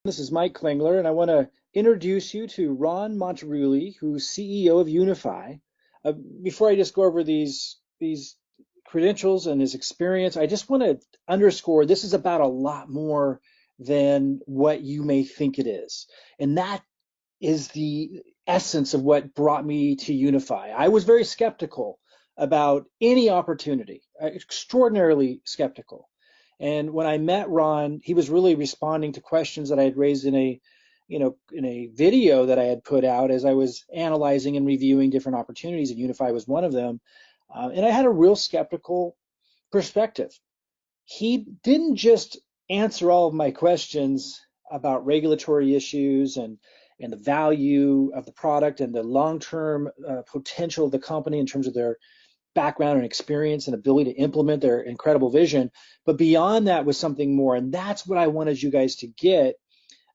This is Mike Klingler, and I want to introduce you to Ron Montaruli, who's CEO of Unifii. Before I just go over these credentials and his experience, I just want to underscore this is about a lot more than what you may think it is, and that is the essence of what brought me to Unifii. I was very skeptical about any opportunity, extraordinarily skeptical. And when I met Ron, he was really responding to questions that I had raised in a video that I had put out as I was analyzing and reviewing different opportunities, and Unifii was one of them. And I had a real skeptical perspective. He didn't just answer all of my questions about regulatory issues and the value of the product and the long-term potential of the company in terms of their background and experience and ability to implement their incredible vision. But beyond that was something more. And that's what I wanted you guys to get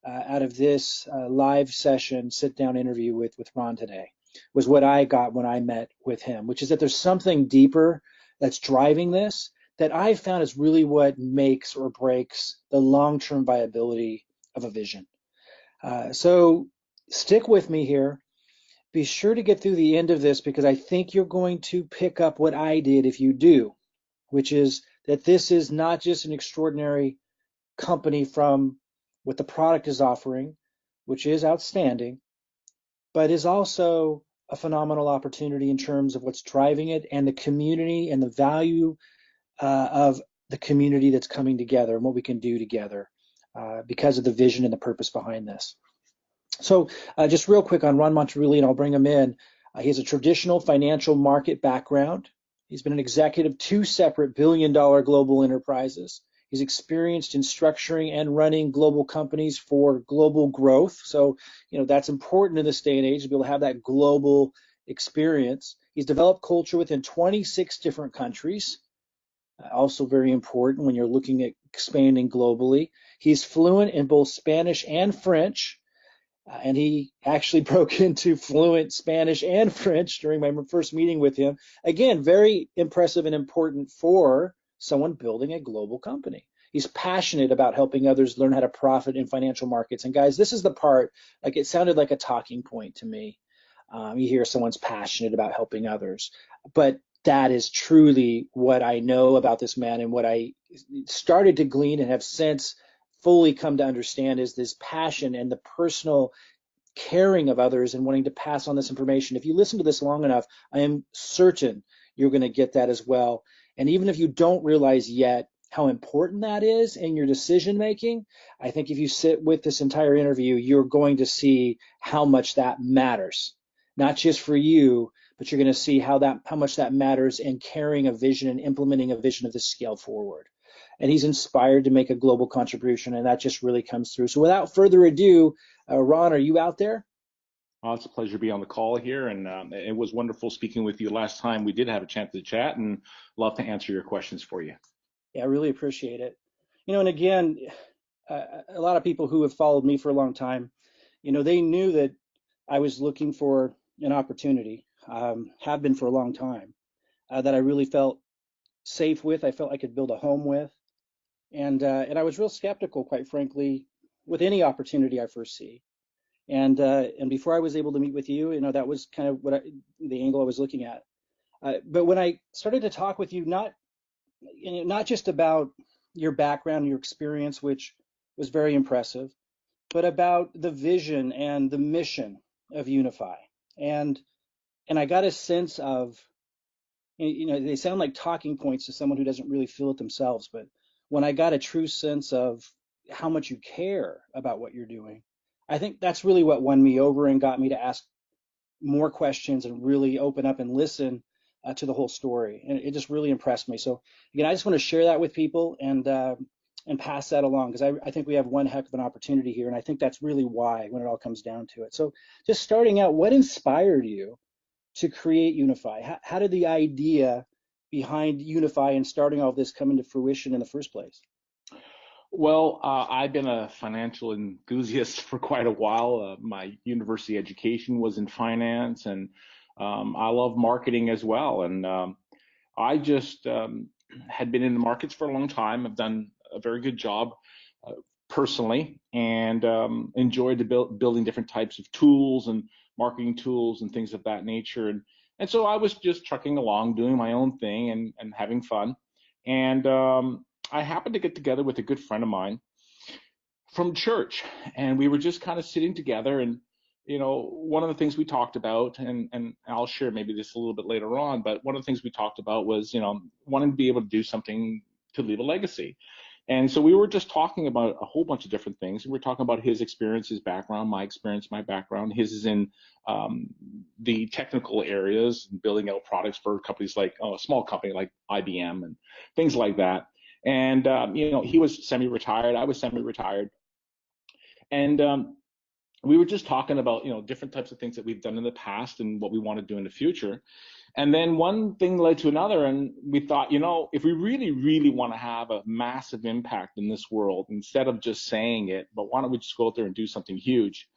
out of this live session, sit down interview with Ron today, was what I got when I met with him, which is that there's something deeper that's driving this that I found is really what makes or breaks the long-term viability of a vision. So stick with me here. Be sure to get through the end of this because I think you're going to pick up what I did if you do, which is that this is not just an extraordinary company from what the product is offering, which is outstanding, but is also a phenomenal opportunity in terms of what's driving it and the community and the value of the community that's coming together and what we can do together because of the vision and the purpose behind this. So just real quick on Ron Montaruli, and I'll bring him in. He has a traditional financial market background. He's been an executive of two separate billion-dollar global enterprises. He's experienced in structuring and running global companies for global growth. So, that's important in this day and age to be able to have that global experience. He's developed culture within 26 different countries. Also very important when you're looking at expanding globally. He's fluent in both Spanish and French. And he actually broke into fluent Spanish and French during my first meeting with him. Again, very impressive and important for someone building a global company. He's passionate about helping others learn how to profit in financial markets. And guys, this is the part, like it sounded like a talking point to me. You hear someone's passionate about helping others, but that is truly what I know about this man and what I started to glean and have since fully come to understand is this passion and the personal caring of others and wanting to pass on this information. If you listen to this long enough, I am certain you're going to get that as well. And even if you don't realize yet how important that is in your decision making, I think if you sit with this entire interview, you're going to see how much that matters, not just for you, but you're going to see how much that matters in carrying a vision and implementing a vision of this scale forward. And he's inspired to make a global contribution, and that just really comes through. So without further ado, Ron, are you out there? It's a pleasure to be on the call here, and it was wonderful speaking with you last time. We did have a chance to chat, and love to answer your questions for you. Yeah, I really appreciate it. And again, a lot of people who have followed me for a long time, they knew that I was looking for an opportunity, have been for a long time, that I really felt safe with. I felt I could build a home with, and I was real skeptical, quite frankly, with any opportunity I first see. And before I was able to meet with you, that was kind of the angle I was looking at. But when I started to talk with you, not just about your background, your experience, which was very impressive, but about the vision and the mission of Unifii. And and I got a sense of, they sound like talking points to someone who doesn't really feel it themselves, but when I got a true sense of how much you care about what you're doing, I think that's really what won me over and got me to ask more questions and really open up and listen to the whole story. And it just really impressed me. So again, I just want to share that with people and pass that along because I think we have one heck of an opportunity here. And I think that's really why when it all comes down to it. So just starting out, what inspired you to create Unifii? How did the idea behind Unifii and starting all of this come into fruition in the first place? Well, I've been a financial enthusiast for quite a while. My university education was in finance, and I love marketing as well. And I just had been in the markets for a long time. I've done a very good job personally, and enjoyed building different types of tools and marketing tools and things of that nature. And so I was just trucking along, doing my own thing and having fun. And I happened to get together with a good friend of mine from church, and we were just kind of sitting together. And one of the things we talked about, and I'll share maybe this a little bit later on, but one of the things we talked about was wanting to be able to do something to leave a legacy. And so we were just talking about a whole bunch of different things. And we're talking about his experience, his background, my experience, my background. His is in the technical areas, building out products for companies like a small company like IBM and things like that. And he was semi-retired, I was semi-retired, and we were just talking about different types of things that we've done in the past and what we want to do in the future. And then one thing led to another, and we thought, if we really, really want to have a massive impact in this world, instead of just saying it, but why don't we just go out there and do something huge?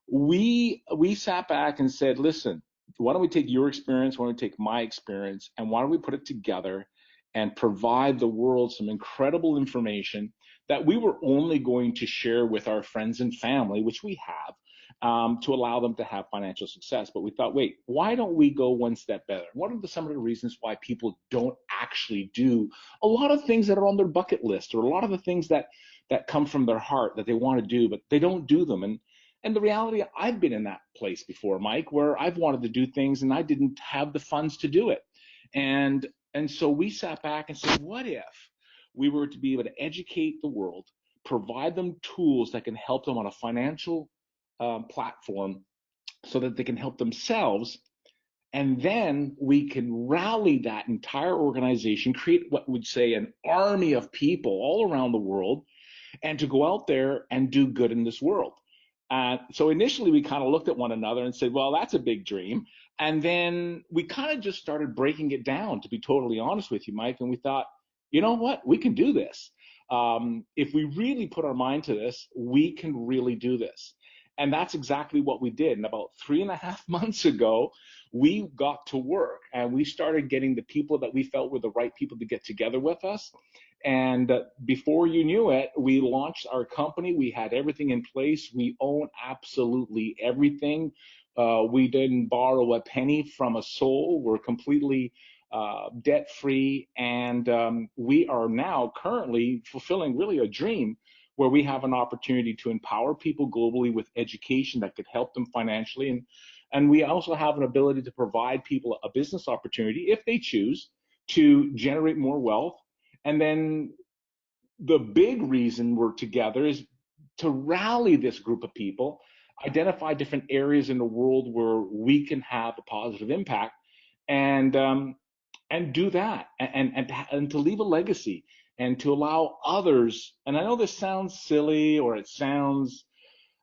We sat back and said, listen, why don't we take your experience, why don't we take my experience, and why don't we put it together and provide the world some incredible information that we were only going to share with our friends and family, which we have, to allow them to have financial success. But we thought, wait, why don't we go one step better? What are some of the reasons why people don't actually do a lot of things that are on their bucket list, or a lot of the things that come from their heart that they want to do, but they don't do them? And the reality, I've been in that place before, Mike, where I've wanted to do things and I didn't have the funds to do it. And so we sat back and said, what if we were to be able to educate the world, provide them tools that can help them on a financial platform so that they can help themselves, and then we can rally that entire organization, create what we'd say an army of people all around the world, and to go out there and do good in this world. So initially we kind of looked at one another and said, well, that's a big dream. And then we kind of just started breaking it down, to be totally honest with you, Mike. And we thought, you know what, we can do this. If we really put our mind to this, we can really do this. And that's exactly what we did. And about 3.5 months ago, we got to work and we started getting the people that we felt were the right people to get together with us. And before you knew it, we launched our company. We had everything in place. We own absolutely everything. We didn't borrow a penny from a soul. We're completely debt free. And we are now currently fulfilling really a dream where we have an opportunity to empower people globally with education that could help them financially. And we also have an ability to provide people a business opportunity, if they choose, to generate more wealth. And then the big reason we're together is to rally this group of people, identify different areas in the world where we can have a positive impact, and do that, and to leave a legacy, and to allow others. And I know this sounds silly or it sounds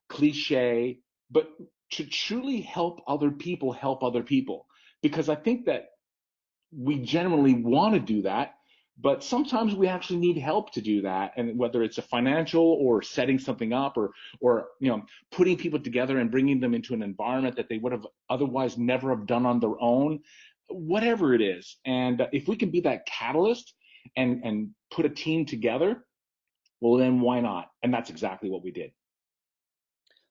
cliche, but to truly help other people, because I think that we generally want to do that, but sometimes we actually need help to do that. And whether it's a financial or setting something up, or putting people together and bringing them into an environment that they would have otherwise never have done on their own, whatever it is. And if we can be that catalyst and put a team together, well, then why not? And that's exactly what we did.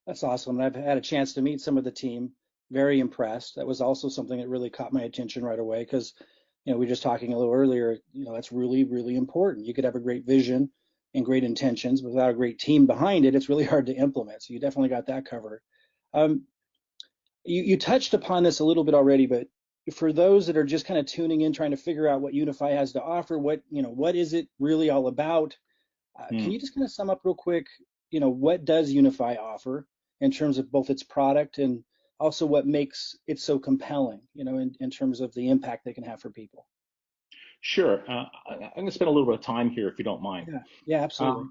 That's awesome. I've had a chance to meet some of the team. Very impressed. That was also something that really caught my attention right away because, we were just talking a little earlier. That's really, really important. You could have a great vision and great intentions, but without a great team behind it, it's really hard to implement. So you definitely got that covered. Um, you touched upon this a little bit already, but for those that are just kind of tuning in, trying to figure out what Unifii has to offer, what is it really all about? Can you just kind of sum up real quick, what does Unifii offer in terms of both its product and also what makes it so compelling, in terms of the impact they can have for people? Sure. I'm going to spend a little bit of time here, if you don't mind. Yeah, absolutely.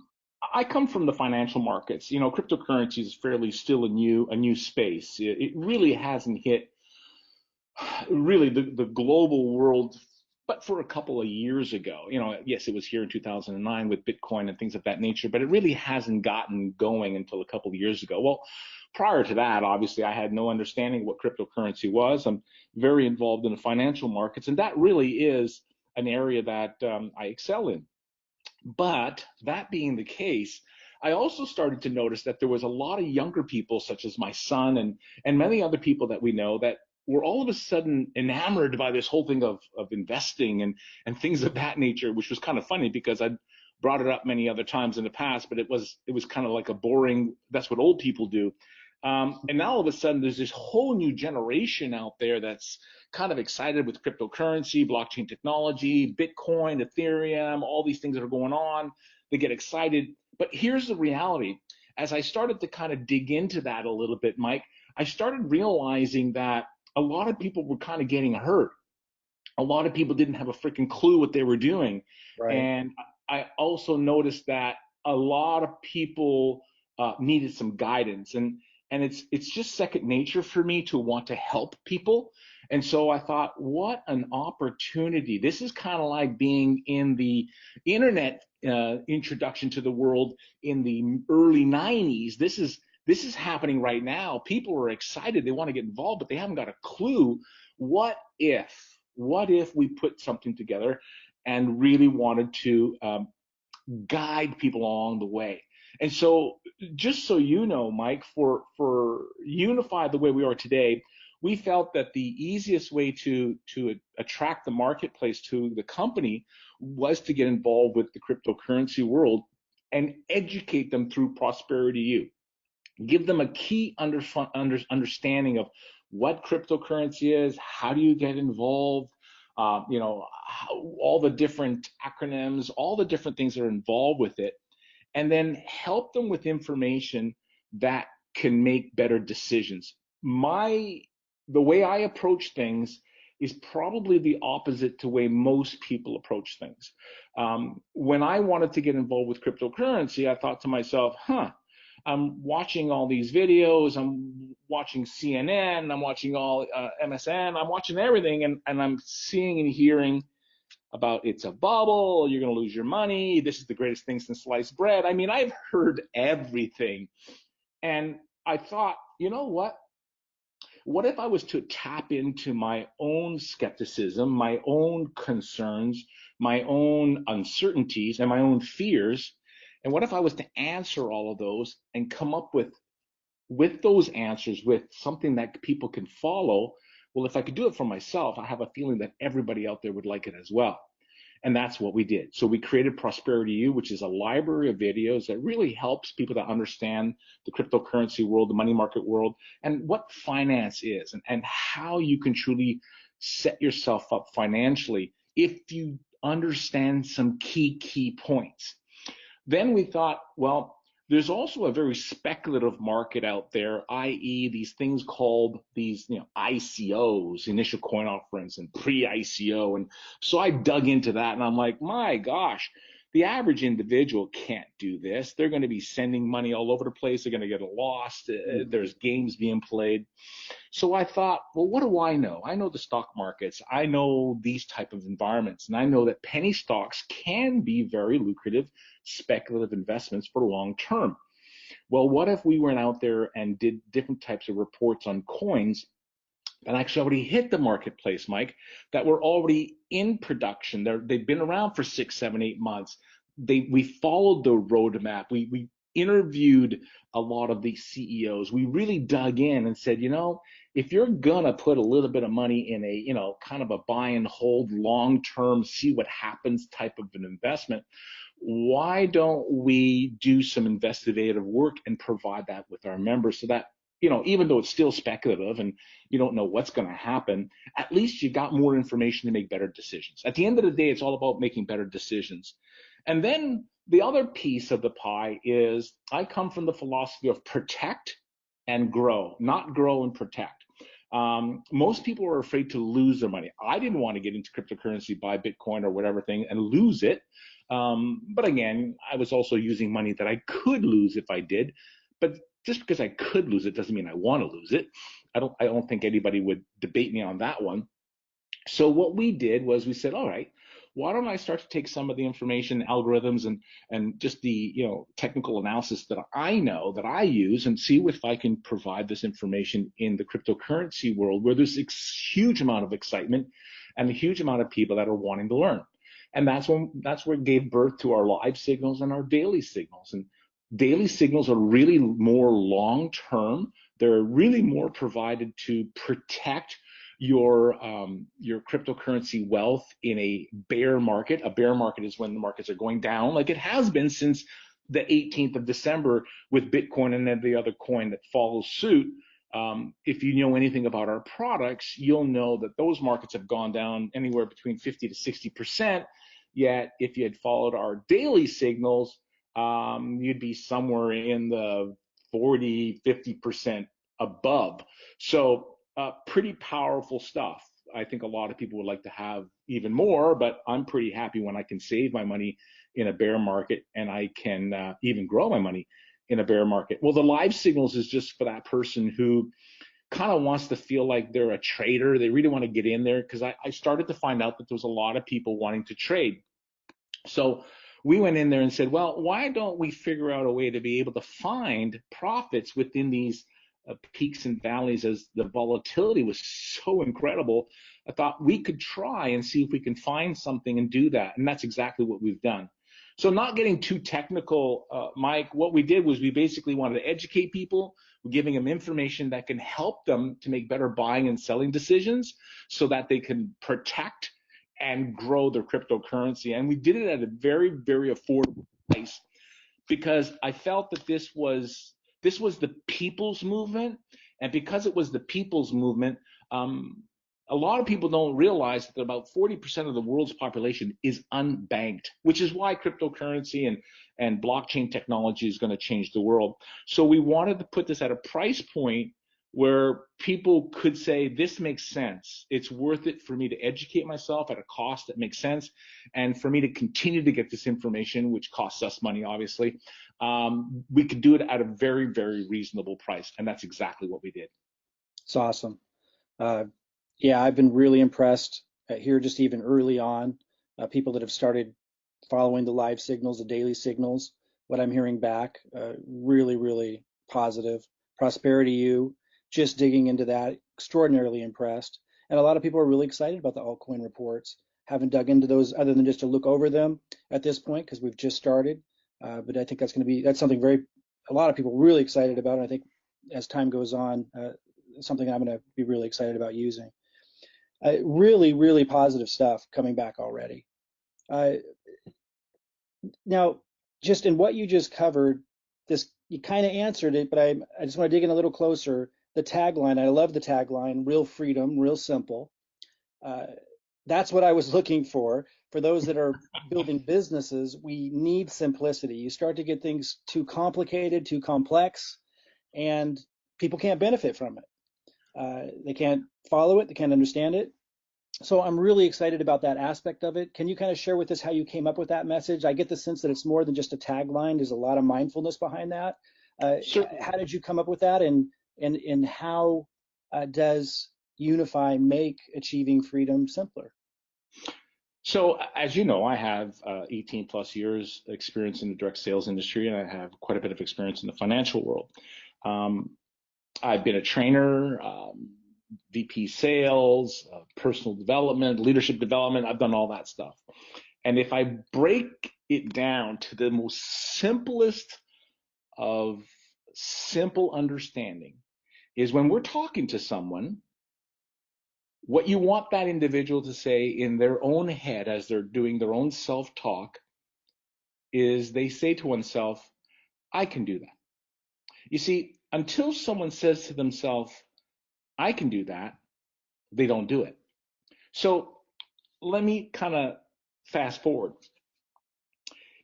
I come from the financial markets. Cryptocurrency is fairly still a new space. It really hasn't hit really the global world, but for a couple of years ago. Yes, it was here in 2009 with Bitcoin and things of that nature, but it really hasn't gotten going until a couple of years ago. Well, prior to that, obviously, I had no understanding what cryptocurrency was. I'm very involved in the financial markets, and that really is an area that I excel in. But that being the case, I also started to notice that there was a lot of younger people, such as my son and many other people that we know, that were all of a sudden enamored by this whole thing of investing and things of that nature, which was kind of funny because I'd brought it up many other times in the past, but it was kind of like a boring, that's what old people do. And now all of a sudden there's this whole new generation out there that's kind of excited with cryptocurrency, blockchain technology, Bitcoin, Ethereum, all these things that are going on. They get excited. But here's the reality. As I started to kind of dig into that a little bit, Mike, I started realizing that a lot of people were kind of getting hurt. A lot of people didn't have a freaking clue what they were doing. Right. And I also noticed that a lot of people needed some guidance. And it's just second nature for me to want to help people. And so I thought, what an opportunity. This is kind of like being in the internet introduction to the world in the early 90s. This is happening right now. People are excited. They want to get involved, but they haven't got a clue. What if we put something together and really wanted to guide people along the way? And so, just so you know, Mike, for Unify the way we are today, we felt that the easiest way to attract the marketplace to the company was to get involved with the cryptocurrency world and educate them through Prosperity U. Give them a key understanding of what cryptocurrency is, how do you get involved, all the different acronyms, all the different things that are involved with it, and then help them with information that can make better decisions. The way I approach things is probably the opposite to the way most people approach things. When I wanted to get involved with cryptocurrency, I thought to myself, I'm watching all these videos, I'm watching CNN, I'm watching all MSN, I'm watching everything, and I'm seeing and hearing about it's a bubble, you're going to lose your money, this is the greatest thing since sliced bread. I mean, I've heard everything. And I thought, you know what? What if I was to tap into my own skepticism, my own concerns, my own uncertainties, and my own fears? And what if I was to answer all of those and come up with those answers with something that people can follow? Well, if I could do it for myself, I have a feeling that everybody out there would like it as well. And that's what we did. So we created Prosperity U, which is a library of videos that really helps people to understand the cryptocurrency world, the money market world, and what finance is, and how you can truly set yourself up financially if you understand some key points. Then we thought, well, there's also a very speculative market out there, i.e. these things called these, ICOs, initial coin offerings, and pre-ICO. And so I dug into that and I'm like, my gosh, the average individual can't do this. They're going to be sending money all over the place. They're going to get lost. There's games being played. So I thought, well, what do I know? I know the stock markets. I know these type of environments. And I know that penny stocks can be very lucrative, speculative investments for long term. Well, what if we went out there and did different types of reports on coins that actually already hit the marketplace, Mike, that were already in production? They've been around for 6, 7, 8 months. We followed the roadmap. We interviewed a lot of these CEOs. We really dug in and said, if you're gonna put a little bit of money in a, kind of a buy and hold long term, see what happens type of an investment, why don't we do some investigative work and provide that with our members so that, even though it's still speculative and you don't know what's going to happen, at least you got more information to make better decisions. At the end of the day, it's all about making better decisions. And then the other piece of the pie is I come from the philosophy of protect and grow, not grow and protect. Most people are afraid to lose their money. I didn't want to get into cryptocurrency, buy Bitcoin or whatever thing and lose it. But again, I was also using money that I could lose if I did. But just because I could lose it doesn't mean I want to lose it. I don't think anybody would debate me on that one. So what we did was we said, all right, why don't I start to take some of the information, algorithms, and just the technical analysis that I know that I use, and see if I can provide this information in the cryptocurrency world where there's a huge amount of excitement and a huge amount of people that are wanting to learn. And that's where it gave birth to our live signals and our daily signals. And Daily signals are really more long term. They're really more provided to protect your cryptocurrency wealth in a bear market. A bear market is when the markets are going down, like it has been since the 18th of December with Bitcoin and every other coin that follows suit. If you know anything about our products, you'll know that those markets have gone down anywhere between 50 to 60%. Yet, if you had followed our daily signals, you'd be somewhere in the 40, 50% above. So, pretty powerful stuff. I think a lot of people would like to have even more, but I'm pretty happy when I can save my money in a bear market and I can even grow my money in a bear market. Well, the live signals is just for that person who kind of wants to feel like they're a trader. They really want to get in there because I started to find out that there was a lot of people wanting to trade. So we went in there and said, well, why don't we figure out a way to be able to find profits within these peaks and valleys as the volatility was so incredible? I thought we could try and see if we can find something and do that. And that's exactly what we've done. So not getting too technical, Mike, what we did was we basically wanted to educate people. We're giving them information that can help them to make better buying and selling decisions so that they can protect and grow their cryptocurrency. And we did it at a very, very affordable price because I felt that this was the people's movement. And because it was the people's movement, a lot of people don't realize that about 40% of the world's population is unbanked, which is why cryptocurrency and blockchain technology is going to change the world. So we wanted to put this at a price point where people could say, this makes sense. It's worth it for me to educate myself at a cost that makes sense. And for me to continue to get this information, which costs us money, obviously, we could do it at a very, very reasonable price. And that's exactly what we did. It's awesome. Yeah, I've been really impressed here just even early on. People that have started following the live signals, the daily signals, what I'm hearing back, really, really positive. Prosperity U, just digging into that, extraordinarily impressed. And a lot of people are really excited about the altcoin reports. Haven't dug into those other than just to look over them at this point because we've just started. But I think that's something a lot of people really excited about. And I think as time goes on, something I'm going to be really excited about using. Really, really positive stuff coming back already. Now, just in what you just covered, this you kind of answered it, but I just want to dig in a little closer. The tagline, I love the tagline, real freedom, real simple. That's what I was looking for. For those that are building businesses, we need simplicity. You start to get things too complicated, too complex, and people can't benefit from it. They can't follow it, they can't understand it. So I'm really excited about that aspect of it. Can you kind of share with us how you came up with that message? I get the sense that it's more than just a tagline. There's a lot of mindfulness behind that. Sure. How did you come up with that, and how does Unifii make achieving freedom simpler? So, as you know, I have 18 plus years experience in the direct sales industry, and I have quite a bit of experience in the financial world. I've been a trainer, VP sales, personal development, leadership development. I've done all that stuff. And if I break it down to the most simplest of simple understanding is when we're talking to someone, what you want that individual to say in their own head as they're doing their own self-talk is they say to oneself, I can do that. You see, until someone says to themselves, I can do that, they don't do it. So let me kind of fast forward.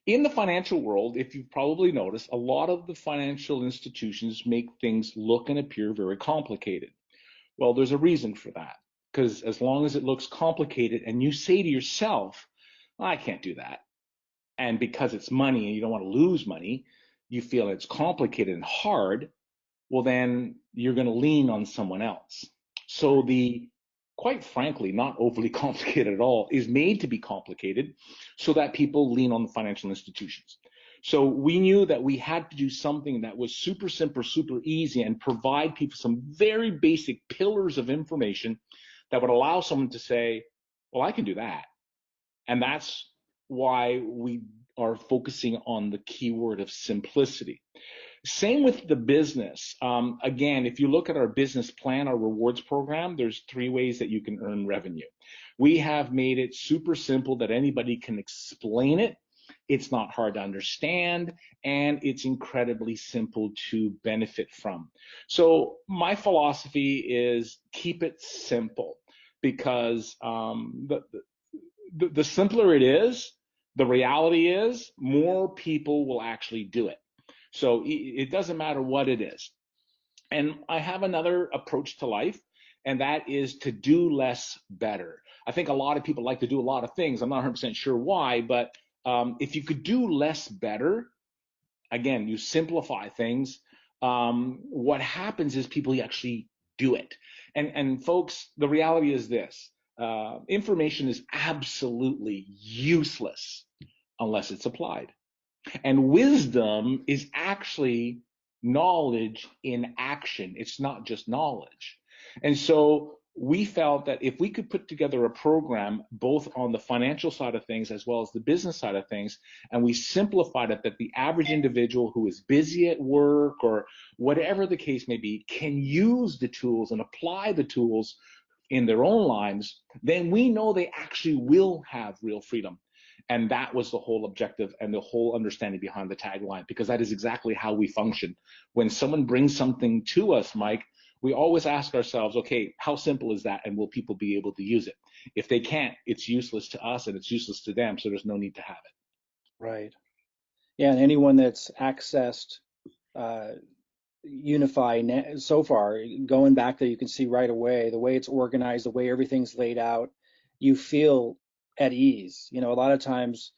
In the financial world, if you've probably noticed, a lot of the financial institutions make things look and appear very complicated. Well, there's a reason for that. Because as long as it looks complicated and you say to yourself, I can't do that. And because it's money and you don't want to lose money, you feel it's complicated and hard, well, then you're going to lean on someone else. So the, quite frankly, not overly complicated at all, is made to be complicated so that people lean on the financial institutions. So we knew that we had to do something that was super simple, super easy, and provide people some very basic pillars of information that would allow someone to say, well, I can do that. And that's why we are focusing on the keyword of simplicity. Same with the business. Again, if you look at our business plan, our rewards program, there's three ways that you can earn revenue. We have made it super simple that anybody can explain it. It's not hard to understand, and it's incredibly simple to benefit from. So my philosophy is keep it simple, because the simpler it is, the reality is more people will actually do it. So it doesn't matter what it is. And I have another approach to life, and that is to do less better. I think a lot of people like to do a lot of things. I'm not 100% sure why, but if you could do less better, again, you simplify things. What happens is people actually do it. And folks, the reality is this: information is absolutely useless unless it's applied. And wisdom is actually knowledge in action. It's not just knowledge. And so we felt that if we could put together a program both on the financial side of things as well as the business side of things, and we simplified it that the average individual who is busy at work or whatever the case may be can use the tools and apply the tools in their own lives, then we know they actually will have real freedom. And that was the whole objective and the whole understanding behind the tagline, because that is exactly how we function. When someone brings something to us, Mike, we always ask ourselves, okay, how simple is that? And will people be able to use it? If they can't, it's useless to us and it's useless to them. So there's no need to have it. Right. Yeah, and anyone that's accessed uh, Unify so far, going back there, you can see right away the way it's organized, the way everything's laid out, you feel at ease. You know, a lot of times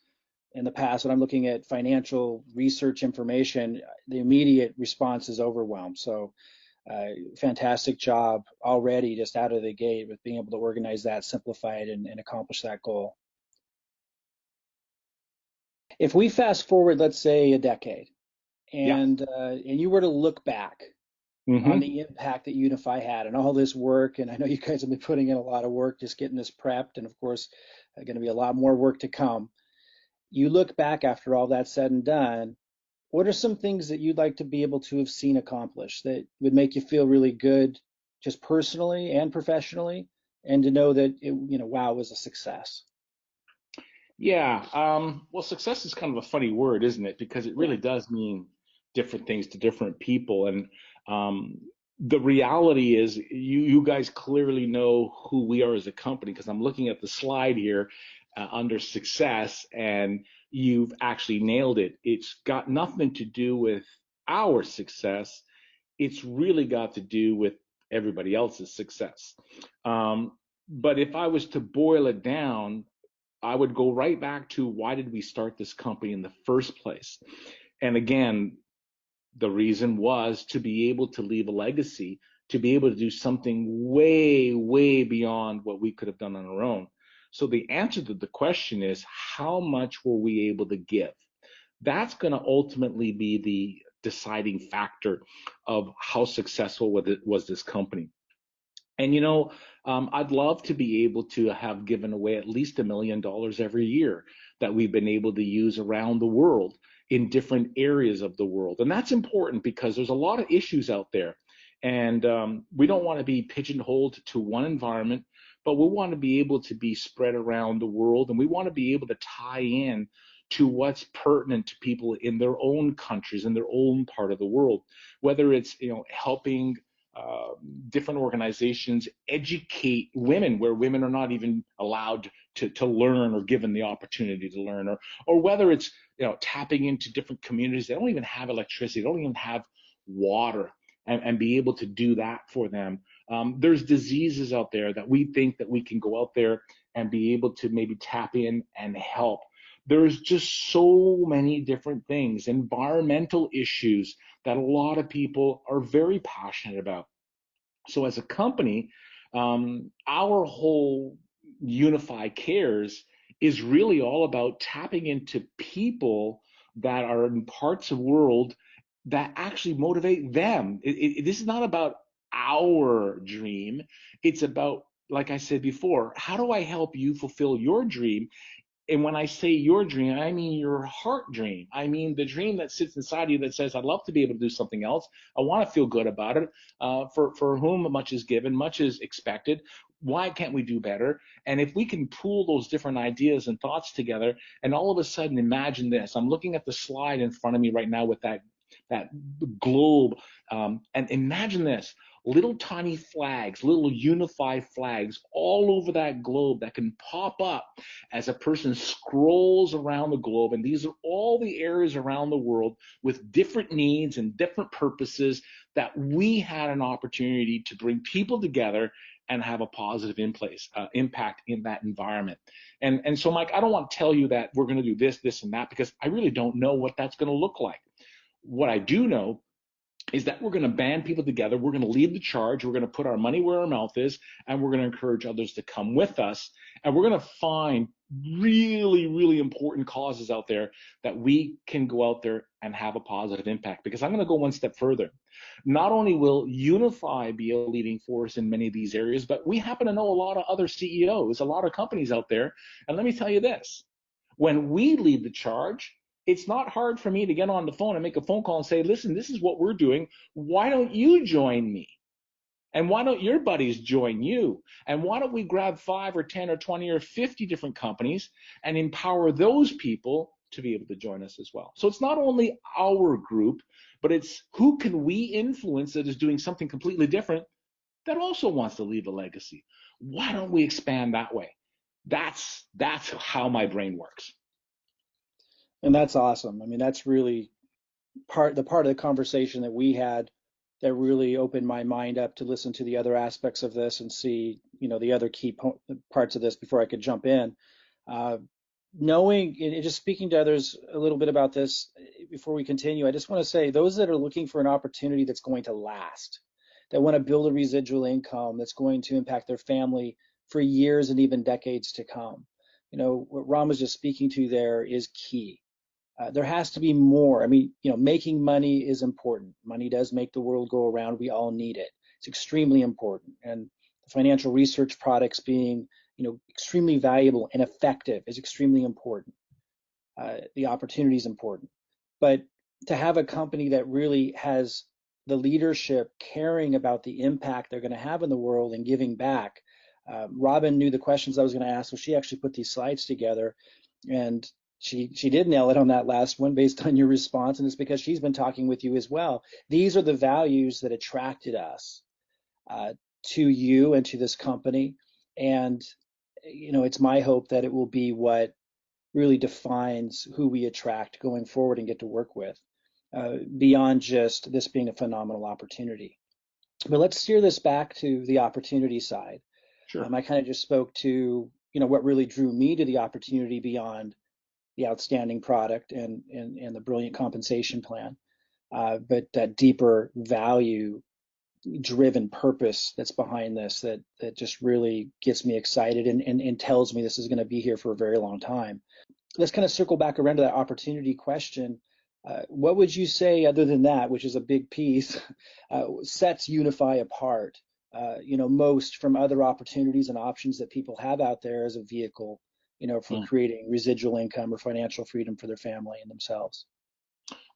in the past, when I'm looking at financial research information, the immediate response is overwhelmed. So, fantastic job already just out of the gate with being able to organize that, simplify it, and accomplish that goal. If we fast forward, let's say a decade, Yeah. and you were to look back on Mm-hmm. the impact that Unify had and all this work, and I know you guys have been putting in a lot of work just getting this prepped, and of course, going to be a lot more work to come. You look back after all that's said and done, what are some things that you'd like to be able to have seen accomplished that would make you feel really good, just personally and professionally, and to know that it, wow, it was a success? Yeah. Well, success is kind of a funny word, isn't it? Because it Yeah. really does mean different things to different people. And um, the reality is, you guys clearly know who we are as a company, because I'm looking at the slide here under success, and you've actually nailed it. It's got nothing to do with our success. It's really got to do with everybody else's success. Um, but if I was to boil it down, I would go right back to why did we start this company in the first place? And again, the reason was to be able to leave a legacy, to be able to do something way, way beyond what we could have done on our own. So the answer to the question is, how much were we able to give? That's going to ultimately be the deciding factor of how successful was this company. And I'd love to be able to have given away at least $1 million every year that we've been able to use around the world in different areas of the world. And that's important because there's a lot of issues out there. And we don't want to be pigeonholed to one environment, but we want to be able to be spread around the world. And we want to be able to tie in to what's pertinent to people in their own countries, in their own part of the world, whether it's, helping uh, different organizations educate women where women are not even allowed to learn or given the opportunity to learn, or whether it's tapping into different communities that don't even have electricity, don't even have water, and be able to do that for them. There's diseases out there that we think that we can go out there and be able to maybe tap in and help. There's just so many different things, environmental issues that a lot of people are very passionate about. So as a company, our whole Unify Cares is really all about tapping into people that are in parts of the world that actually motivate them. This is not about our dream. It's about, like I said before, how do I help you fulfill your dream And when I say your dream, I mean your heart dream. I mean the dream that sits inside you that says, I'd love to be able to do something else. I want to feel good about it. For whom much is given, much is expected. Why can't we do better? And if we can pool those different ideas and thoughts together, and all of a sudden imagine this. I'm looking at the slide in front of me right now with that globe. And imagine this, little tiny flags, little Unifii flags all over that globe that can pop up as a person scrolls around the globe. And these are all the areas around the world with different needs and different purposes that we had an opportunity to bring people together and have a positive impact in that environment. And so, Mike, I don't want to tell you that we're going to do this, this, and that, because I really don't know what that's going to look like. What I do know is that we're going to band people together. We're going to lead the charge. We're going to put our money where our mouth is, and we're going to encourage others to come with us. And we're going to find really, really important causes out there that we can go out there and have a positive impact. Because I'm going to go one step further. Not only will Unifii be a leading force in many of these areas, but we happen to know a lot of other CEOs, a lot of companies out there. And let me tell you this, when we lead the charge, it's not hard for me to get on the phone and make a phone call and say, listen, this is what we're doing. Why don't you join me? And why don't your buddies join you? And why don't we grab 5 or 10 or 20 or 50 different companies and empower those people to be able to join us as well? So it's not only our group, but it's who can we influence that is doing something completely different that also wants to leave a legacy. Why don't we expand that way? That's how my brain works. And that's awesome. I mean, that's really part of the conversation that we had that really opened my mind up to listen to the other aspects of this and see, the other key parts of this before I could jump in. Uh, Knowing and just speaking to others a little bit about this before we continue, I just want to say those that are looking for an opportunity that's going to last, that want to build a residual income that's going to impact their family for years and even decades to come. What Ron was just speaking to there is key. There has to be more. I mean, making money is important. Money does make the world go around. We all need it. It's extremely important. And the financial research products being, extremely valuable and effective is extremely important. The opportunity is important. But to have a company that really has the leadership caring about the impact they're going to have in the world and giving back. Robin knew the questions I was going to ask, so she actually put these slides together. And she did nail it on that last one based on your response, and it's because she's been talking with you as well. These are the values that attracted us to you and to this company, and it's my hope that it will be what really defines who we attract going forward and get to work with, beyond just this being a phenomenal opportunity. But let's steer this back to the opportunity side. Sure. I kind of just spoke to what really drew me to the opportunity beyond the outstanding product and the brilliant compensation plan, but that deeper value driven purpose that's behind this that just really gets me excited and tells me this is going to be here for a very long time. Let's kind of circle back around to that opportunity question. What would you say, other than that, which is a big piece, sets Unifii apart, most from other opportunities and options that people have out there as a vehicle, for creating residual income or financial freedom for their family and themselves?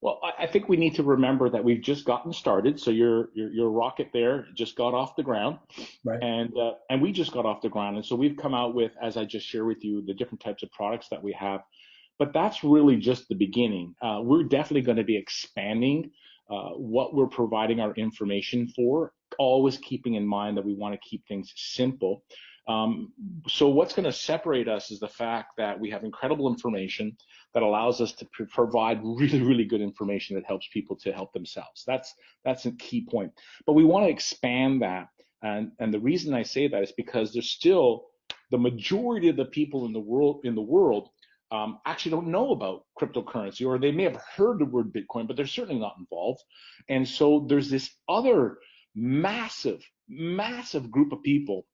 Well, I think we need to remember that we've just gotten started. So your rocket there just got off the ground, Right. and we just got off the ground. And so we've come out with, as I just shared with you, the different types of products that we have. But that's really just the beginning. We're definitely going to be expanding what we're providing our information for, always keeping in mind that we want to keep things simple. So what's going to separate us is the fact that we have incredible information that allows us to provide really, really good information that helps people to help themselves. That's a key point. But we want to expand that. And the reason I say that is because there's still the majority of the people in the world actually don't know about cryptocurrency, or they may have heard the word Bitcoin, but they're certainly not involved. And so there's this other massive, massive group of people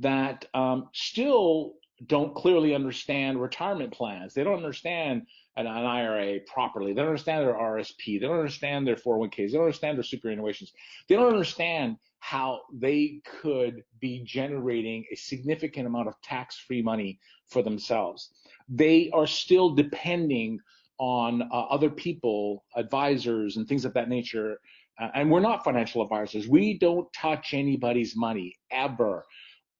that still don't clearly understand retirement plans. They don't understand an IRA properly. They don't understand their RSP. They don't understand their 401ks. They don't understand their superannuations. They don't understand how they could be generating a significant amount of tax-free money for themselves. They are still depending on other people, advisors, and things of that nature. And we're not financial advisors. We don't touch anybody's money ever.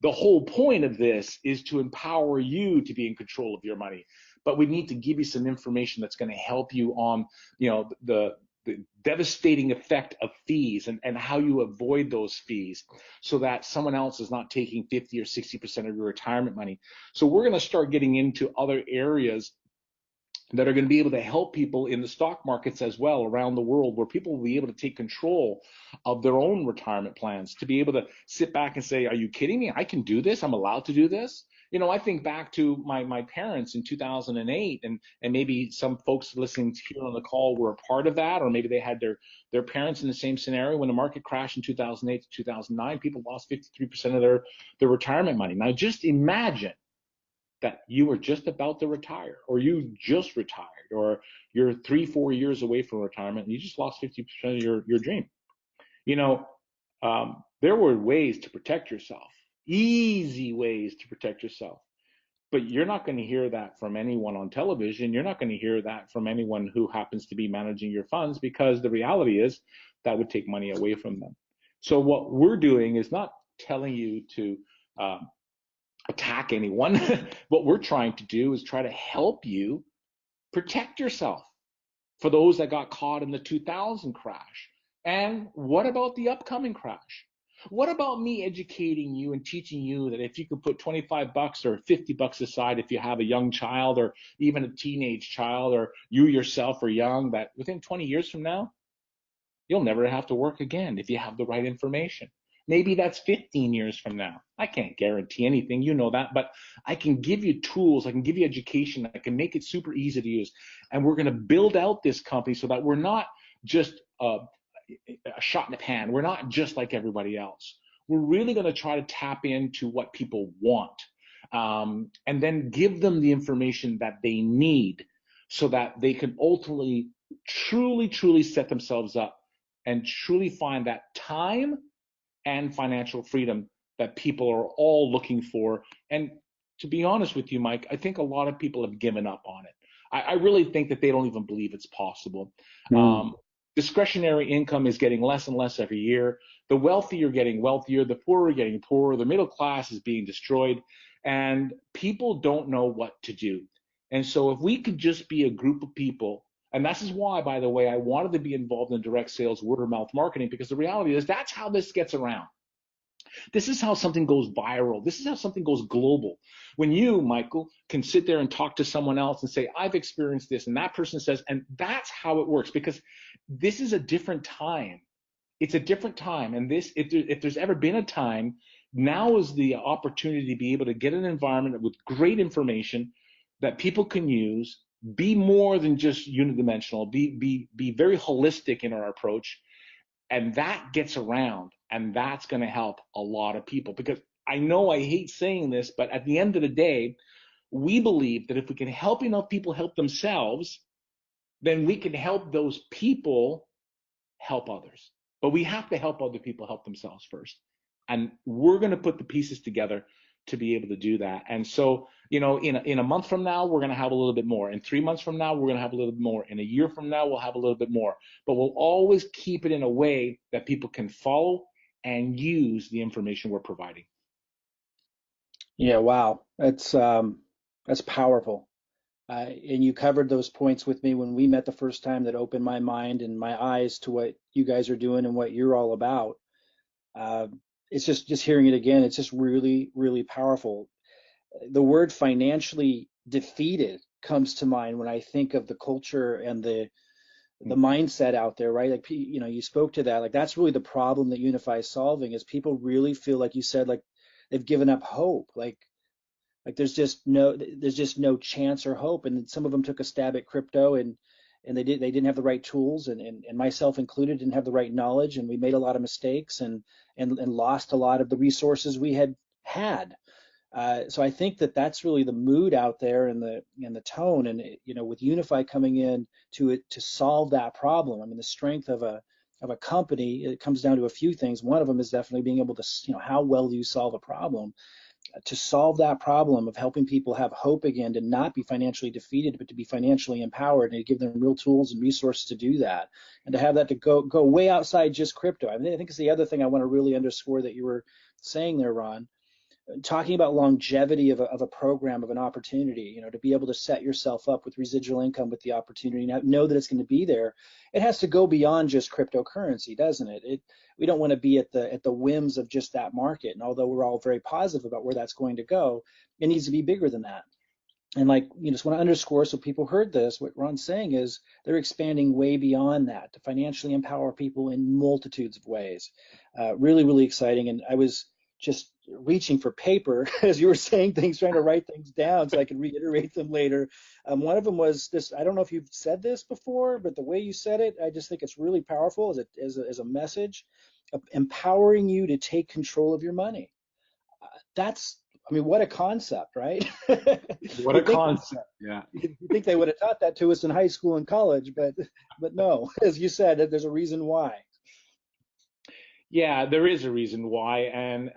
The whole point of this is to empower you to be in control of your money. But we need to give you some information that's going to help you on, the devastating effect of fees and how you avoid those fees so that someone else is not taking 50 or 60% of your retirement money. So we're going to start getting into other areas that are going to be able to help people in the stock markets as well around the world, where people will be able to take control of their own retirement plans, to be able to sit back and say, are you kidding me? I can do this. I'm allowed to do this. I think back to my parents in 2008, and maybe some folks listening here on the call were a part of that, or maybe they had their parents in the same scenario. When the market crashed in 2008 to 2009, people lost 53% of their retirement money. Now just imagine that you were just about to retire, or you just retired, or you're 3-4 years away from retirement and you just lost 50% of your dream. There were ways to protect yourself, easy ways to protect yourself. But you're not going to hear that from anyone on television. You're not going to hear that from anyone who happens to be managing your funds, because the reality is that would take money away from them. So what we're doing is not telling you to attack anyone. What we're trying to do is try to help you protect yourself for those that got caught in the 2000 crash. And what about the upcoming crash? What about me educating you and teaching you that if you could put $25 or $50 aside, if you have a young child or even a teenage child, or you yourself are young, that within 20 years from now, you'll never have to work again if you have the right information. Maybe that's 15 years from now. I can't guarantee anything, you know that, but I can give you tools, I can give you education, I can make it super easy to use. And we're going to build out this company so that we're not just a shot in the pan. We're not just like everybody else. We're really going to try to tap into what people want, and then give them the information that they need so that they can ultimately truly set themselves up and truly find that time and financial freedom that people are all looking for. And to be honest with you, Mike, I think a lot of people have given up on it. I really think that they don't even believe it's possible. Discretionary income is getting less and less every year. The wealthy are getting wealthier, the poor are getting poorer, the middle class is being destroyed, and people don't know what to do. And so if we could just be a group of people, and this is why, by the way, I wanted to be involved in direct sales, word of mouth marketing, because the reality is that's how this gets around. This is how something goes viral. This is how something goes global. When you, Michael, can sit there and talk to someone else and say, I've experienced this, and that person says, and that's how it works, because this is a different time. It's a different time. And this, if there's ever been a time, now is the opportunity to be able to get an environment with great information that people can use, be more than just unidimensional, be very holistic in our approach. And that gets around, and that's going to help a lot of people. Because I know I hate saying this, but at the end of the day, we believe that if we can help enough people help themselves, then we can help those people help others. But we have to help other people help themselves first. And we're going to put the pieces together to be able to do that. And so, in a month from now, we're going to have a little bit more. In 3 months from now, we're going to have a little bit more. In a year from now, we'll have a little bit more. But we'll always keep it in a way that people can follow and use the information we're providing. Yeah, wow. That's powerful. And you covered those points with me when we met the first time, that opened my mind and my eyes to what you guys are doing and what you're all about. It's just hearing it again, it's just really, really powerful. The word financially defeated comes to mind when I think of the culture and the mindset out there, right? Like, you spoke to that. Like, that's really the problem that Unifii is solving, is people really feel, like you said, like they've given up hope. Like there's just no chance or hope. And some of them took a stab at crypto, and they didn't have the right tools, and myself included, didn't have the right knowledge, and we made a lot of mistakes and lost a lot of the resources we had. So I think that that's really the mood out there and the tone, and with Unify coming in to solve that problem. I mean, the strength of a company, it comes down to a few things. One of them is definitely being able to, how well do you solve a problem? To solve that problem of helping people have hope again, to not be financially defeated, but to be financially empowered, and to give them real tools and resources to do that, and to have that to go way outside just crypto. I mean, I think it's the other thing I want to really underscore that you were saying there, Ron, talking about longevity of a program, of an opportunity, to be able to set yourself up with residual income with the opportunity, know that it's going to be there. It has to go beyond just cryptocurrency, doesn't it? We don't want to be at the whims of just that market. And although we're all very positive about where that's going to go, it needs to be bigger than that. And just want to underscore, so people heard this, what Ron's saying is they're expanding way beyond that to financially empower people in multitudes of ways. Really, really exciting. And I was just reaching for paper as you were saying things, trying to write things down so I could reiterate them later. One of them was this, I don't know if you've said this before, but the way you said it, I just think it's really powerful as a message, empowering you to take control of your money. That's, I mean, what a concept, right? What a concept. Yeah. You think they would have taught that to us in high school and college, but no, as you said, there's a reason why. Yeah, there is a reason why, and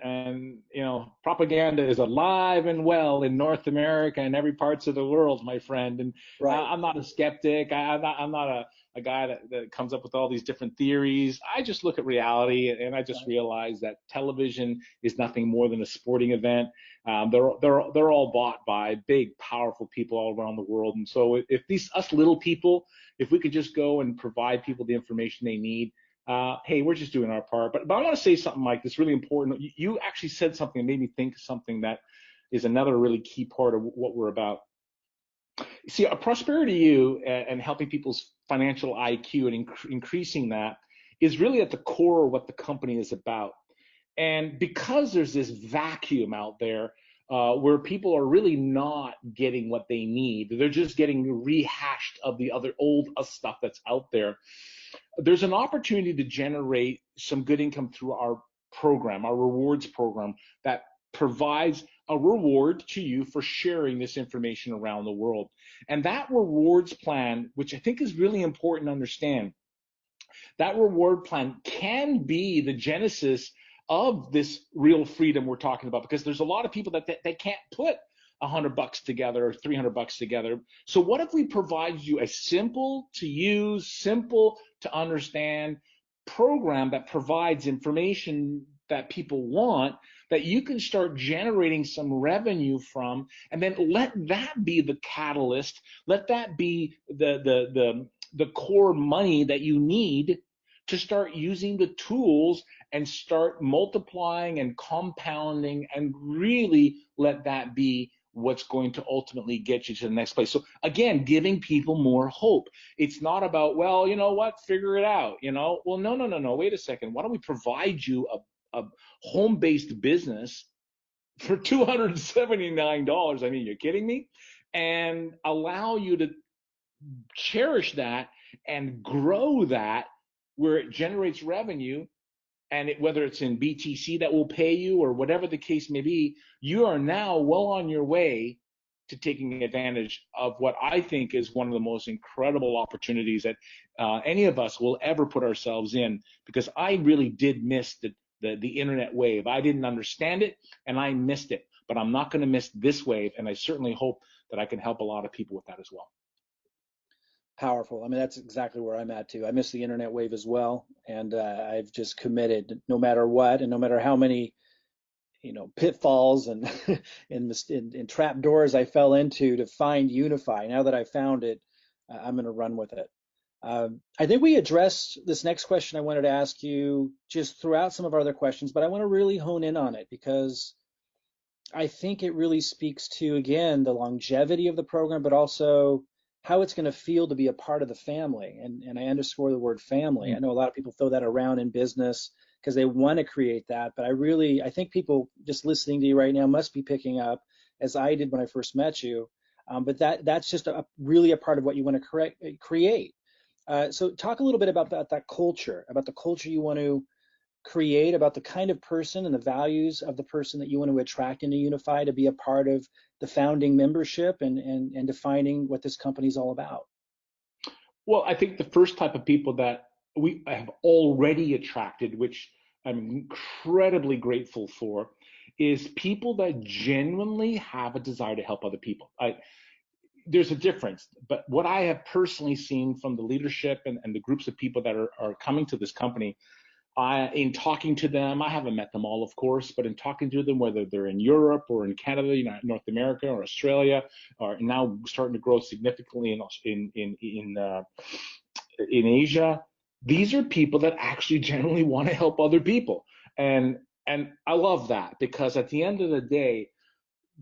propaganda is alive and well in North America and every parts of the world, my friend. And Right. I'm not a skeptic. I'm not a guy that comes up with all these different theories. I just look at reality, and I just realize that television is nothing more than a sporting event. They're all bought by big, powerful people all around the world. And so if us little people, if we could just go and provide people the information they need, hey, we're just doing our part. But I want to say something, Mike, that's really important. You actually said something that made me think of something that is another really key part of what we're about. See, a prosperity you and helping people's financial IQ and increasing that is really at the core of what the company is about. And because there's this vacuum out there where people are really not getting what they need, they're just getting rehashed of the other old stuff that's out there. There's an opportunity to generate some good income through our program, our rewards program, that provides a reward to you for sharing this information around the world. And that rewards plan, which I think is really important to understand, that reward plan can be the genesis of this real freedom we're talking about, because there's a lot of people that they can't put $100 together or $300 together. So what if we provide you a simple to use, simple to understand program that provides information that people want, that you can start generating some revenue from, and then let that be the catalyst, let that be the core money that you need to start using the tools and start multiplying and compounding, and really let that be what's going to ultimately get you to the next place. So again, giving people more hope. It's not about, well, you know what, figure it out, Well, no. Wait a second. Why don't we provide you a home-based business for $279? I mean, you're kidding me? And allow you to cherish that and grow that where it generates revenue, and whether it's in BTC that will pay you or whatever the case may be, you are now well on your way to taking advantage of what I think is one of the most incredible opportunities that any of us will ever put ourselves in, because I really did miss the internet wave. I didn't understand it, and I missed it, but I'm not going to miss this wave, and I certainly hope that I can help a lot of people with that as well. Powerful. I mean, that's exactly where I'm at too. I miss the internet wave as well, and I've just committed, no matter what, and no matter how many, pitfalls and and trap doors I fell into, to find Unify. Now that I found it, I'm going to run with it. I think we addressed this next question I wanted to ask you just throughout some of our other questions, but I want to really hone in on it, because I think it really speaks to, again, the longevity of the program, but also how it's going to feel to be a part of the family. And I underscore the word family. I know a lot of people throw that around in business because they want to create that, but I think people just listening to you right now must be picking up, as I did when I first met you. But that's just really a part of what you want to create. So talk a little bit about that culture, about the culture you want to create about the kind of person and the values of the person that you want to attract into Unify to be a part of the founding membership and defining what this company is all about? Well, I think the first type of people that we have already attracted, which I'm incredibly grateful for, is people that genuinely have a desire to help other people. There's a difference, but what I have personally seen from the leadership and the groups of people that are coming to this company, in talking to them, I haven't met them all, of course, but in talking to them, whether they're in Europe or in Canada, North America or Australia, or now starting to grow significantly in Asia, these are people that actually genuinely want to help other people, and I love that, because at the end of the day,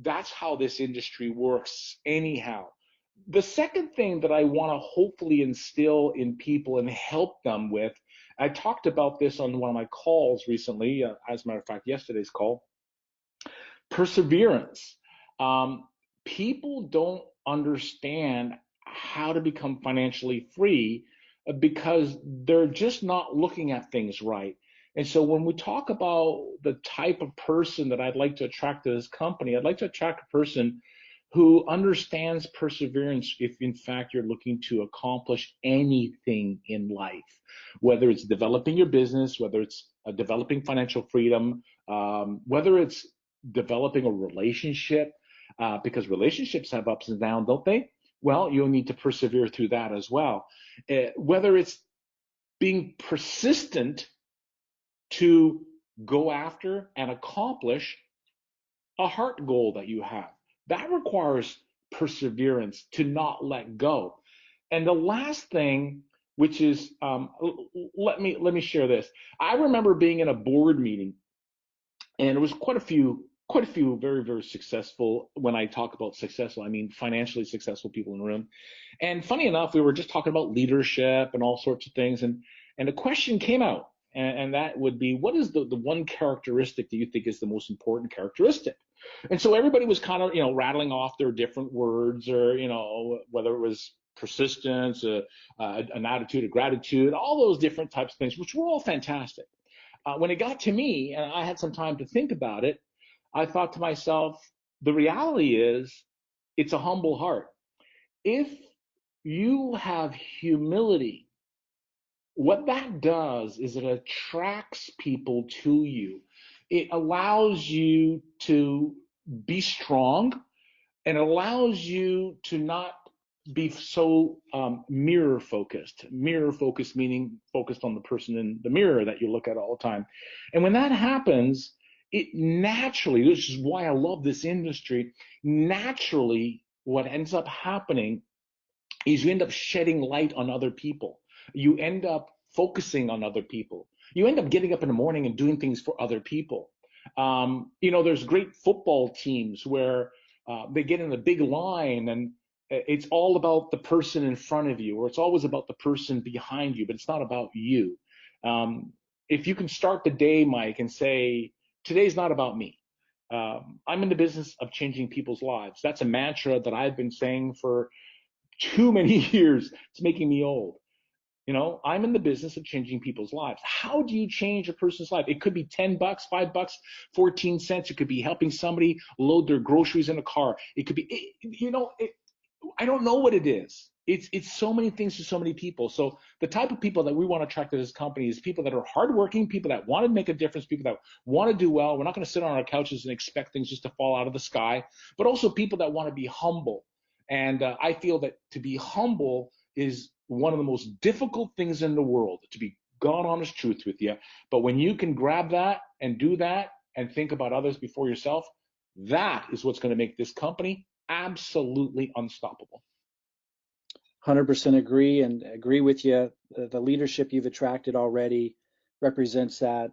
that's how this industry works anyhow. The second thing that I want to hopefully instill in people and help them with, I talked about this on one of my calls recently, as a matter of fact, yesterday's call, perseverance. Um, People don't understand how to become financially free because they're just not looking at things right. And so when we talk about the type of person that I'd like to attract to this company, I'd like to attract a person who understands perseverance if in fact you're looking to accomplish anything in life, whether it's developing your business, whether it's developing financial freedom, whether it's developing a relationship, because relationships have ups and downs, don't they? Well, you'll need to persevere through that as well. Whether it's being persistent to go after and accomplish a heart goal that you have, that requires perseverance to not let go. And the last thing, which is, let me share this. I remember being in a board meeting, and it was quite a few very, very successful. When I talk about successful, I mean financially successful people in the room. And funny enough, we were just talking about leadership and all sorts of things, and a question came out, and that would be, what is the one characteristic that you think is the most important characteristic? And so everybody was kind of, rattling off their different words, or, whether it was persistence, an attitude of gratitude, all those different types of things, which were all fantastic. When it got to me and I had some time to think about it, I thought to myself, the reality is it's a humble heart. If you have humility, what that does is it attracts people to you. It allows you to be strong, and it allows you to not be so mirror focused. Mirror focused meaning focused on the person in the mirror that you look at all the time. And when that happens, it naturally, which is why I love this industry, naturally what ends up happening is you end up shedding light on other people. You end up focusing on other people. You end up getting up in the morning and doing things for other people. There's great football teams where they get in a big line, and it's all about the person in front of you, or it's always about the person behind you, but it's not about you. If you can start the day, Mike, and say, today's not about me. I'm in the business of changing people's lives. That's a mantra that I've been saying for too many years. It's making me old. I'm in the business of changing people's lives. How do you change a person's life? It could be $10, $5, 14 cents. It could be helping somebody load their groceries in a car. It could be, I don't know what it is. It's so many things to so many people. So the type of people that we want to attract to this company is people that are hardworking, people that want to make a difference, people that want to do well. We're not going to sit on our couches and expect things just to fall out of the sky, but also people that want to be humble. And I feel that to be humble is one of the most difficult things in the world, to be God honest truth with you. But when you can grab that and do that and think about others before yourself, that is what's going to make this company absolutely unstoppable. 100% agree, and agree with you. The leadership you've attracted already represents that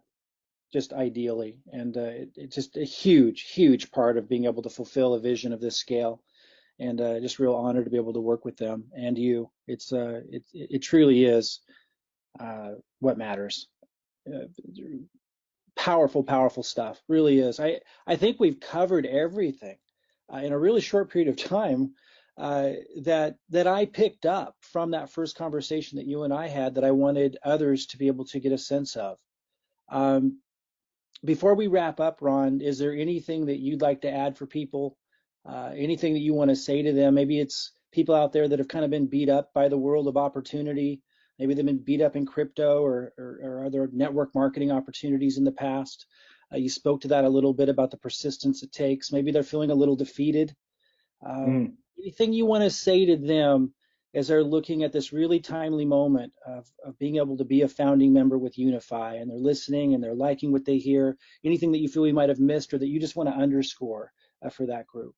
just ideally, and it's just a huge, huge part of being able to fulfill a vision of this scale. And just real honor to be able to work with them and you. It truly is what matters. Uh, Powerful, powerful stuff. Really is. I think we've covered everything in a really short period of time that I picked up from that first conversation that you and I had that I wanted others to be able to get a sense of. Um, Before we wrap up, Ron, is there anything that you'd like to add for people? Anything that you want to say to them? Maybe it's people out there that have kind of been beat up by the world of opportunity. Maybe they've been beat up in crypto or other network marketing opportunities in the past. You spoke to that a little bit about the persistence it takes. Maybe they're feeling a little defeated. Mm. Anything you want to say to them as they're looking at this really timely moment of being able to be a founding member with Unifii, and they're listening and they're liking what they hear? Anything that you feel we might have missed or that you just want to underscore for that group?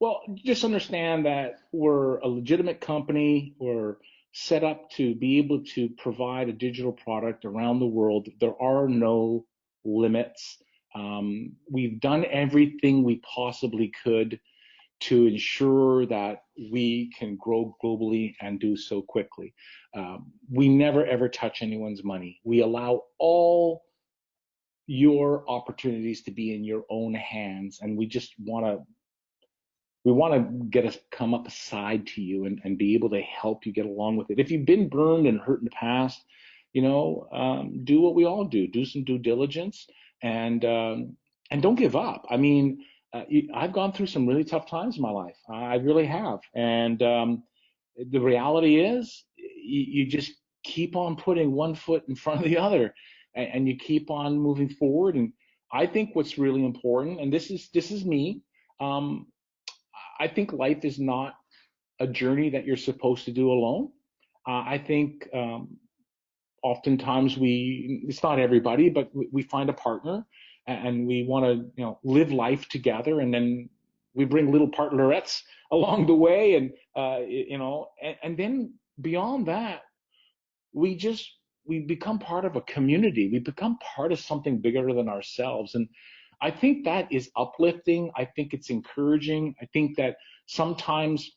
Well, just understand that we're a legitimate company. We're set up to be able to provide a digital product around the world. There are no limits. We've done everything we possibly could to ensure that we can grow globally and do so quickly. We never ever touch anyone's money. We allow all your opportunities to be in your own hands, and we want to get us come up aside to you and be able to help you get along with it. If you've been burned and hurt in the past, do what we all do. Do some due diligence and don't give up. I mean, I've gone through some really tough times in my life. I really have. And the reality is, you just keep on putting one foot in front of the other, and you keep on moving forward. And I think what's really important, and this is me. Um, I think life is not a journey that you're supposed to do alone. I think oftentimes it's not everybody, but we find a partner and we want to, live life together, and then we bring little partnerettes along the way, and then beyond that, we just we become part of a community. We become part of something bigger than ourselves, and I think that is uplifting. I think it's encouraging. I think that sometimes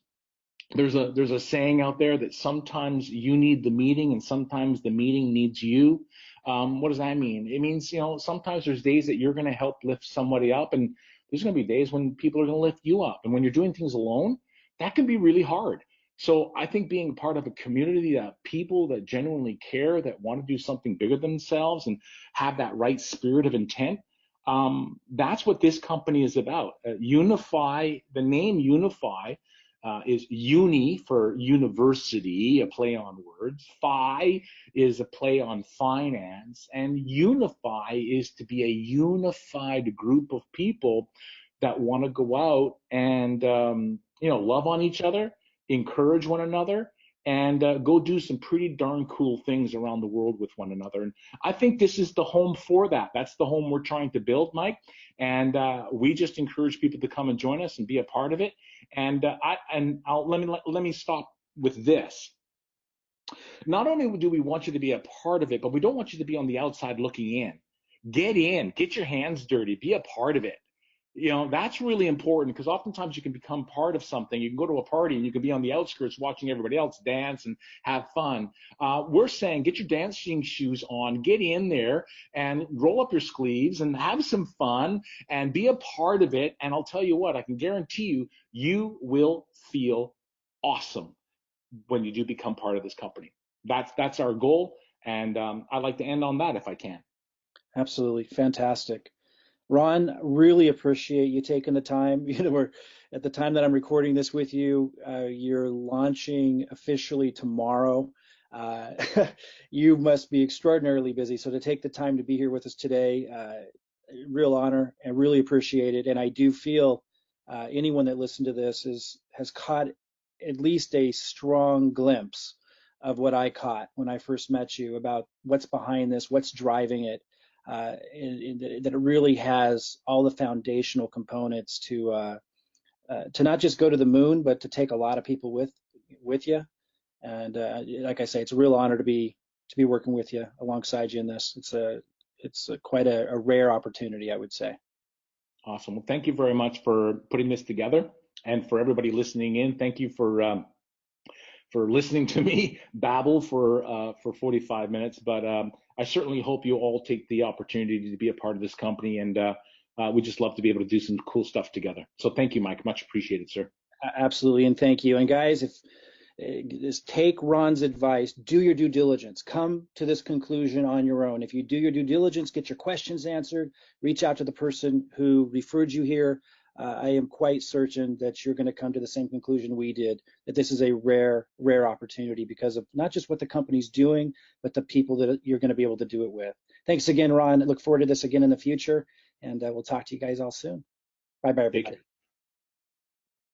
there's a saying out there that sometimes you need the meeting and sometimes the meeting needs you. What does that mean? It means, sometimes there's days that you're going to help lift somebody up, and there's going to be days when people are going to lift you up. And when you're doing things alone, that can be really hard. So I think being part of a community that people that genuinely care, that want to do something bigger than themselves and have that right spirit of intent, that's what this company is about. Unifii, the name Unifii, is uni for university, a play on words. Phi is a play on finance. And unify is to be a unified group of people that want to go out and, love on each other, encourage one another, and go do some pretty darn cool things around the world with one another. And I think this is the home for that. That's the home we're trying to build, Mike. And we just encourage people to come and join us and be a part of it. And let me stop with this. Not only do we want you to be a part of it, but we don't want you to be on the outside looking in, get your hands dirty, be a part of it. That's really important, because oftentimes you can become part of something. You can go to a party and you can be on the outskirts watching everybody else dance and have fun. We're saying get your dancing shoes on, get in there and roll up your sleeves and have some fun and be a part of it. And I'll tell you what, I can guarantee you, you will feel awesome when you do become part of this company. That's our goal. And I'd like to end on that if I can. Absolutely fantastic. Ron, really appreciate you taking the time. We're at the time that I'm recording this with you, you're launching officially tomorrow. Uh, you must be extraordinarily busy. So to take the time to be here with us today, real honor and really appreciate it. And I do feel anyone that listened to this has caught at least a strong glimpse of what I caught when I first met you about what's behind this, what's driving it, that it really has all the foundational components to not just go to the moon, but to take a lot of people with you. And like I say, it's a real honor to be working with you alongside you in this. It's quite a rare opportunity, I would say. Awesome. Well, thank you very much for putting this together, and for everybody listening in. Thank you for listening to me babble for 45 minutes. But I certainly hope you all take the opportunity to be a part of this company, and we just love to be able to do some cool stuff together. So thank you, Mike. Much appreciated, sir. Absolutely, and thank you. And guys, is take Ron's advice, do your due diligence, come to this conclusion on your own. If you do your due diligence, get your questions answered, reach out to the person who referred you here. I am quite certain that you're going to come to the same conclusion we did, that this is a rare opportunity because of not just what the company's doing, but the people that you're going to be able to do it with. Thanks again, Ron. I look forward to this again in the future, and we'll talk to you guys all soon. Bye-bye, everybody.